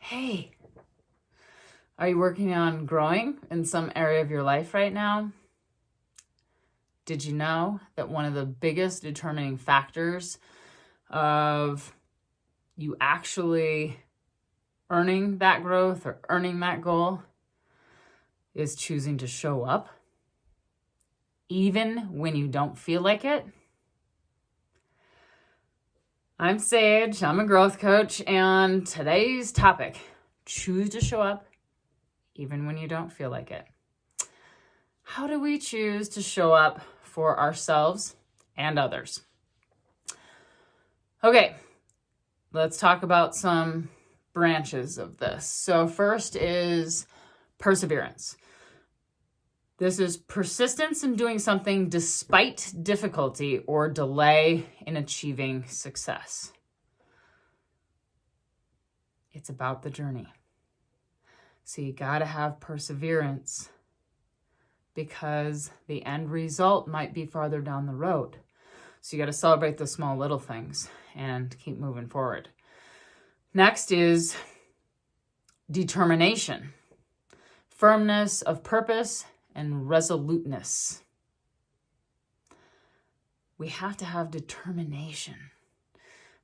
Hey, are you working on growing in some area of your life right now? Did you know that one of the biggest determining factors of you actually earning that growth or earning that goal is choosing to show up even when you don't feel like it? I'm Sage, I'm a growth coach, and today's topic, choose to show up even when you don't feel like it. How do we choose to show up for ourselves and others? Okay, let's talk about some branches of this. So first is perseverance. This is persistence in doing something despite difficulty or delay in achieving success. It's about the journey. So you got to have perseverance because the end result might be farther down the road. So you got to celebrate the small little things and keep moving forward. Next is determination, firmness of purpose, and resoluteness. We have to have determination.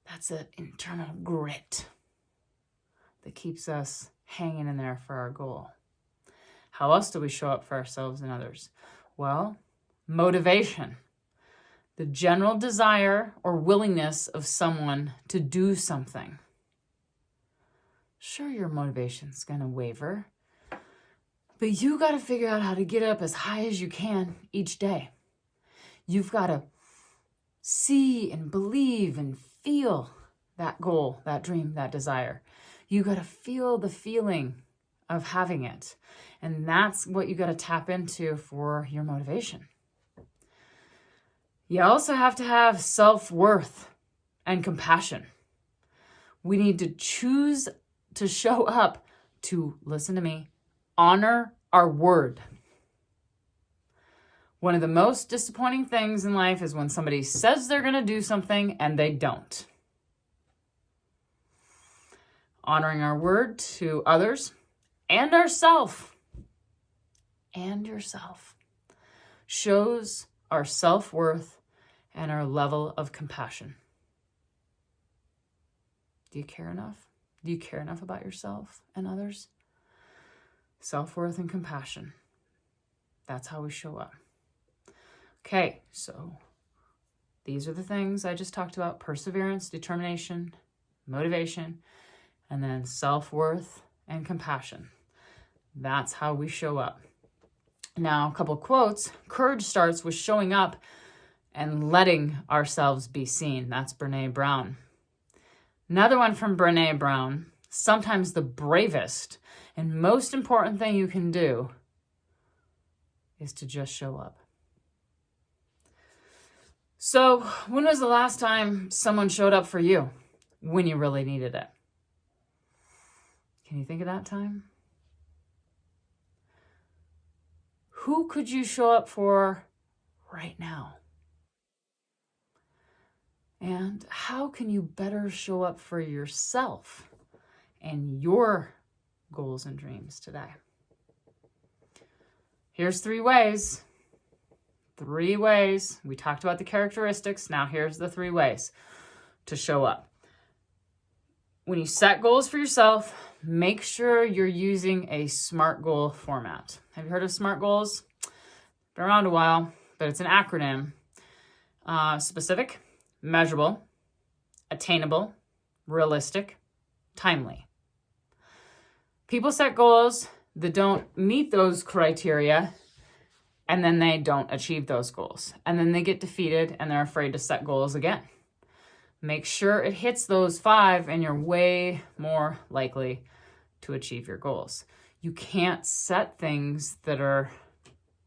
That's an internal grit that keeps us hanging in there for our goal. How else do we show up for ourselves and others? Well, motivation, the general desire or willingness of someone to do something. Sure, your motivation's going to waver, but you got to figure out how to get up as high as you can each day. You've got to see and believe and feel that goal, that dream, that desire. You got to feel the feeling of having it. And that's what you got to tap into for your motivation. You also have to have self-worth and compassion. We need to choose to show up to, listen to me, honor our word. One of the most disappointing things in life is when somebody says they're going to do something and they don't. Honoring our word to others and ourselves and yourself shows our self-worth and our level of compassion. Do you care enough? Do you care enough about yourself and others? Self-worth and compassion. That's how we show up. Okay, so these are the things I just talked about: perseverance, determination, motivation, and then self-worth and compassion. That's how we show up. Now, a couple quotes. Courage starts with showing up and letting ourselves be seen. That's Brené Brown. Another one from Brené Brown. Sometimes the bravest and most important thing you can do is to just show up. So, when was the last time someone showed up for you when you really needed it? Can you think of that time? Who could you show up for right now? And how can you better show up for yourself and your goals and dreams today? Here's 3 ways. 3 ways. We talked about the characteristics. Now here's the 3 ways to show up. When you set goals for yourself, make sure you're using a SMART goal format. Have you heard of SMART goals? Been around a while, but it's an acronym. Specific, measurable, attainable, realistic, timely. People set goals that don't meet those criteria, and then they don't achieve those goals. And then they get defeated and they're afraid to set goals again. Make sure it hits those 5 and you're way more likely to achieve your goals. You can't set things that are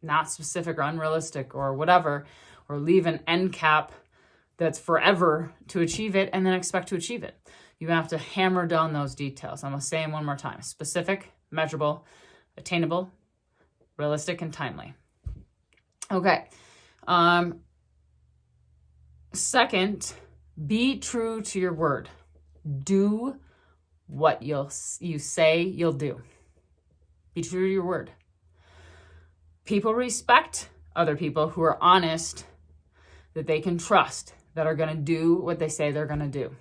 not specific or unrealistic or whatever, or leave an end cap that's forever to achieve it and then expect to achieve it. You have to hammer down those details. I'm going to say them one more time. Specific, measurable, attainable, realistic, and timely. Okay. Second, be true to your word. Do what you say you'll do. Be true to your word. People respect other people who are honest, that they can trust, that are going to do what they say they're going to do.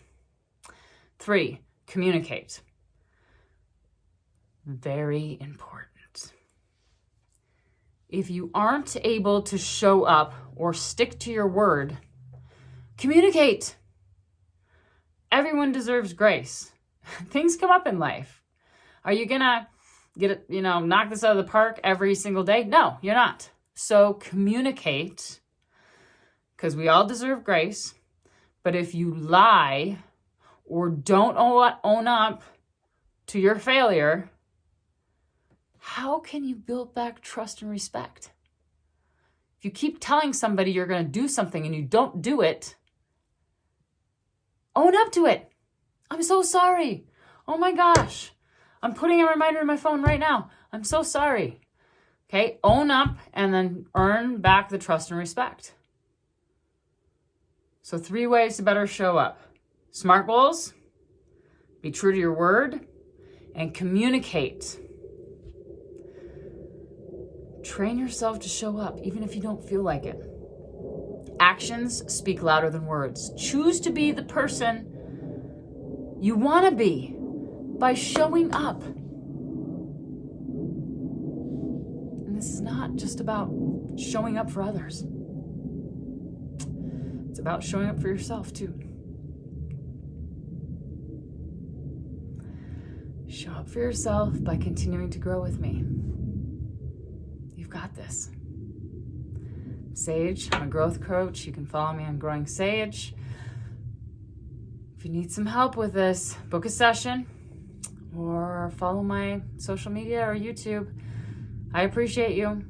3, communicate. Very important. If you aren't able to show up or stick to your word, communicate. Everyone deserves grace. Things come up in life. Are you going to knock this out of the park every single day? No, you're not. So communicate, because we all deserve grace. But if you lie or don't own up to your failure, how can you build back trust and respect? If you keep telling somebody you're going to do something and you don't do it, own up to it. I'm so sorry. Oh my gosh. I'm putting a reminder in my phone right now. I'm so sorry. Okay, own up and then earn back the trust and respect. So 3 ways to better show up. SMART goals, be true to your word, and communicate. Train yourself to show up, even if you don't feel like it. Actions speak louder than words. Choose to be the person you want to be by showing up. And this is not just about showing up for others. It's about showing up for yourself too. Show up for yourself by continuing to grow with me. You've got this. Sage, I'm a growth coach. You can follow me on Growing Sage. If you need some help with this, book a session or follow my social media or YouTube. I appreciate you.